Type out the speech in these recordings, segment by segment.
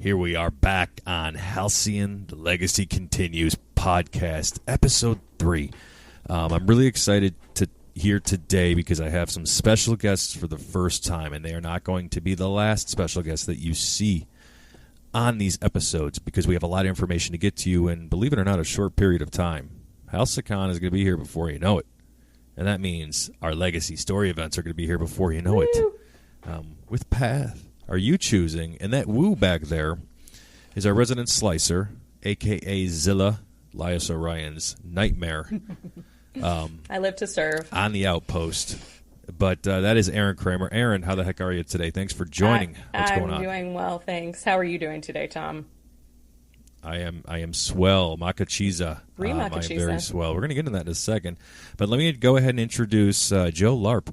Here we are back on Halcyon, The Legacy Continues podcast, episode 3. I'm really excited to here today because I have some special guests for the first time, and they are not going to be the last special guests that you see on these episodes because we have a lot of information to get to you in, believe it or not, a short period of time. Halcy-con is going to be here before you know it, and that means our Legacy story events are going to be here before you know it. With Path are you choosing, and that woo back there is our resident slicer, a.k.a. Zilla, Lias Orion's nightmare. I live to serve. On the outpost. But that is Erin Kramer. Erin, how the heck are you today? Thanks for joining. What's going on? I'm doing well, thanks. How are you doing today, Tom? I am swell. Makacheesa. Makacheesa. I am very swell. We're going to get into that in a second. But let me go ahead and introduce Joe Larp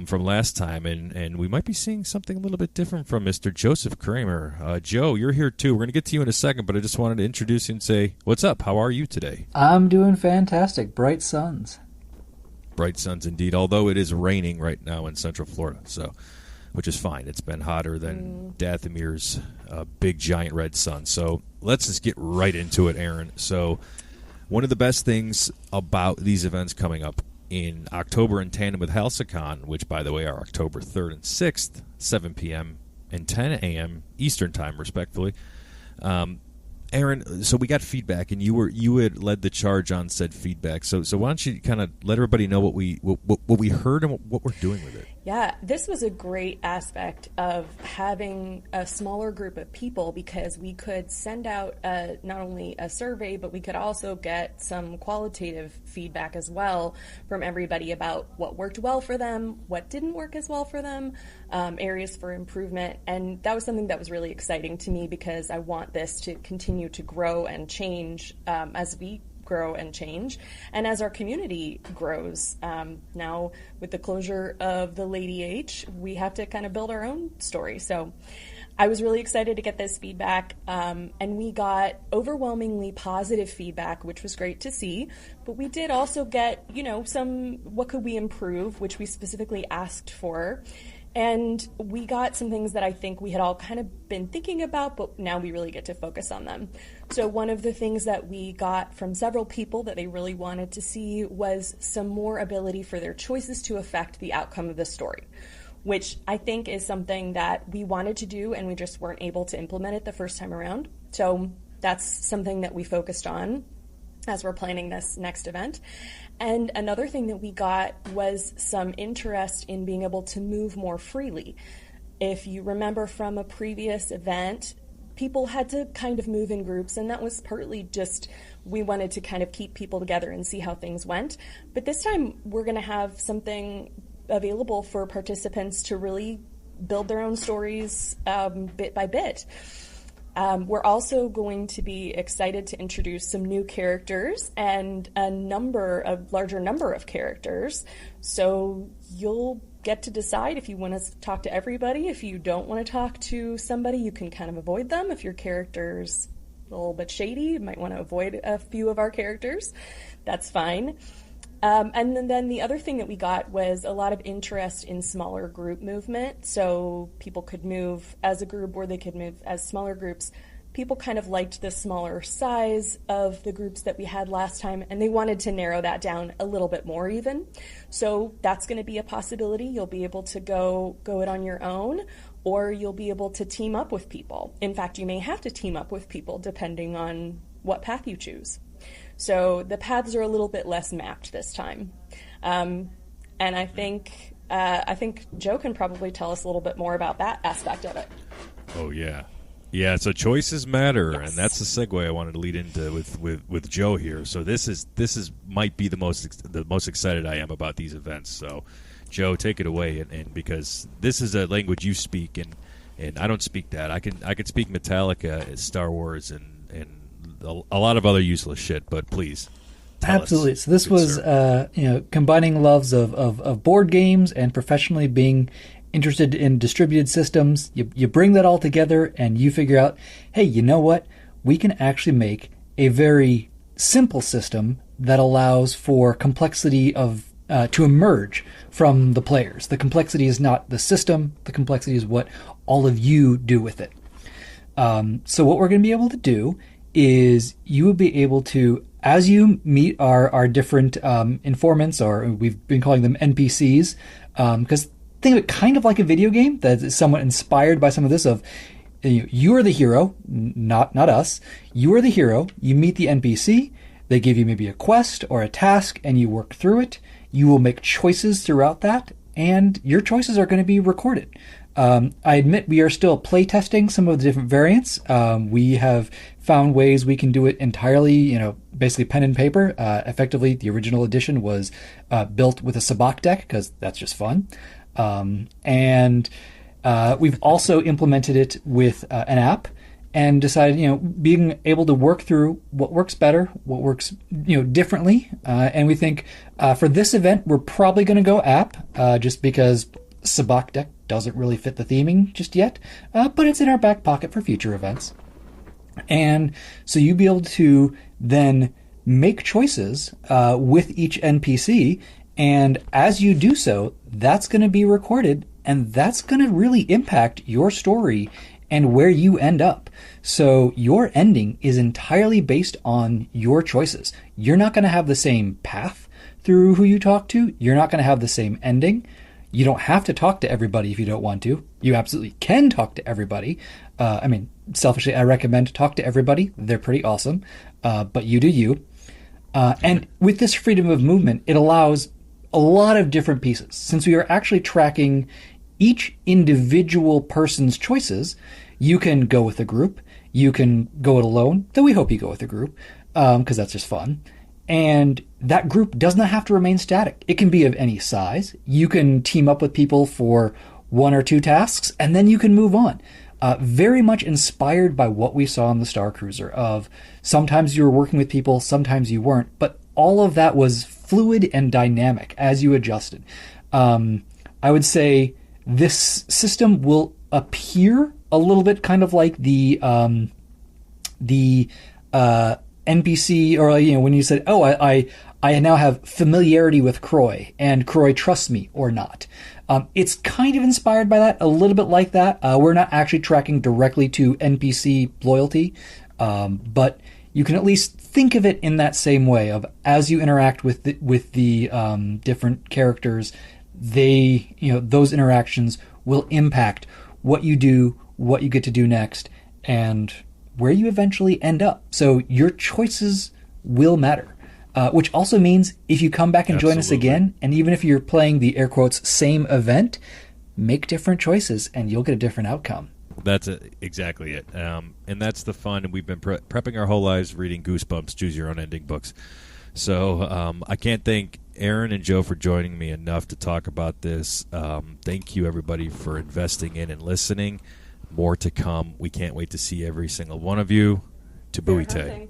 from last time. And we might be seeing something a little bit different from Mr. Joseph Kramer. Joe, you're here too. We're going to get to you in a second, but I just wanted to introduce you and say, what's up? How are you today? I'm doing fantastic. Bright suns. Bright suns indeed, although it is raining right now in Central Florida, so which is fine. It's been hotter than Dathamir's big giant red sun. So let's just get right into it, Erin. So one of the best things about these events coming up in October in tandem with Halcy-con, which, by the way, are October 3rd and 6th, 7 p.m. and 10 a.m. Eastern Time, respectively. Erin, so we got feedback, and you had led the charge on said feedback. So why don't you kind of let everybody know what we heard and what we're doing with it? Yeah, this was a great aspect of having a smaller group of people because we could send out not only a survey, but we could also get some qualitative feedback as well from everybody about what worked well for them, what didn't work as well for them, areas for improvement. And that was something that was really exciting to me because I want this to continue to grow and change as we grow and change, and as our community grows. Now, with the closure of the Lady H, we have to kind of build our own story. So I was really excited to get this feedback, and we got overwhelmingly positive feedback, which was great to see. But we did also get, some what could we improve, which we specifically asked for. And we got some things that I think we had all kind of been thinking about, but now we really get to focus on them. So one of the things that we got from several people that they really wanted to see was some more ability for their choices to affect the outcome of the story, which I think is something that we wanted to do and we just weren't able to implement it the first time around. So that's something that we focused on as we're planning this next event. And another thing that we got was some interest in being able to move more freely. If you remember from a previous event, people had to kind of move in groups, and that was partly just we wanted to kind of keep people together and see how things went. But this time we're going to have something available for participants to really build their own stories bit by bit. We're also going to be excited to introduce some new characters and a larger number of characters. So you'll get to decide if you want to talk to everybody. If you don't want to talk to somebody, you can kind of avoid them. If your character's a little bit shady, you might want to avoid a few of our characters. That's fine. And then the other thing that we got was a lot of interest in smaller group movement. So people could move as a group or they could move as smaller groups. People kind of liked the smaller size of the groups that we had last time, and they wanted to narrow that down a little bit more even. So that's going to be a possibility. You'll be able to go it on your own, or you'll be able to team up with people. In fact, you may have to team up with people depending on what path you choose. So the paths are a little bit less mapped this time. And I think Joe can probably tell us a little bit more about that aspect of it. Oh, yeah. Yeah, so choices matter, yes. And that's the segue I wanted to lead into with Joe here. So this might be the most excited I am about these events. So, Joe, take it away, and because this is a language you speak, and I don't speak that. I could speak Metallica, Star Wars, and a lot of other useless shit. But please, absolutely. So this was combining loves of board games and professionally being interested in distributed systems. You bring that all together and you figure out, hey, you know what? We can actually make a very simple system that allows for complexity to emerge from the players. The complexity is not the system. The complexity is what all of you do with it. So what we're going to be able to do is you will be able to, as you meet our different informants, or we've been calling them NPCs, because think of it kind of like a video game that is somewhat inspired by some of this. Of you are the hero, not us. You are the hero. You meet the NPC. They give you maybe a quest or a task, and you work through it. You will make choices throughout that, and your choices are going to be recorded. I admit we are still playtesting some of the different variants. We have found ways we can do it entirely, basically pen and paper. Effectively, the original edition was built with a sabacc deck because that's just fun. And we've also implemented it with an app and decided, being able to work through what works better, what works, differently. And we think for this event, we're probably going to go app just because sabacc deck doesn't really fit the theming just yet, but it's in our back pocket for future events. And so you'll be able to then make choices with each NPC, and as you do so, that's going to be recorded, and that's going to really impact your story and where you end up. So your ending is entirely based on your choices. You're not going to have the same path through who you talk to. You're not going to have the same ending. You don't have to talk to everybody if you don't want to. You absolutely can talk to everybody. Selfishly, I recommend talk to everybody. They're pretty awesome. But you do you. And with this freedom of movement, it allows a lot of different pieces. Since we are actually tracking each individual person's choices, you can go with a group. You can go it alone, though we hope you go with a group, because that's just fun. And that group does not have to remain static. It can be of any size. You can team up with people for 1 or 2 tasks, and then you can move on. Very much inspired by what we saw on the Star Cruiser, of sometimes you were working with people, sometimes you weren't, but all of that was fluid and dynamic as you adjusted. I would say this system will appear a little bit kind of like the NPC, or when you said, I now have familiarity with Croy, and Croy trusts me or not. It's kind of inspired by that, a little bit like that. We're not actually tracking directly to NPC loyalty, but you can at least think of it in that same way of, as you interact with the different characters, those interactions will impact what you do, what you get to do next, and where you eventually end up. So your choices will matter, which also means if you come back and join us again, and even if you're playing the air quotes same event, make different choices and you'll get a different outcome. That's exactly it. And that's the fun. And we've been prepping our whole lives reading Goosebumps, Choose Your Own Ending books. So I can't thank Erin and Joe for joining me enough to talk about this. Thank you, everybody, for investing in and listening. More to come. We can't wait to see every single one of you. Tabooey Tay.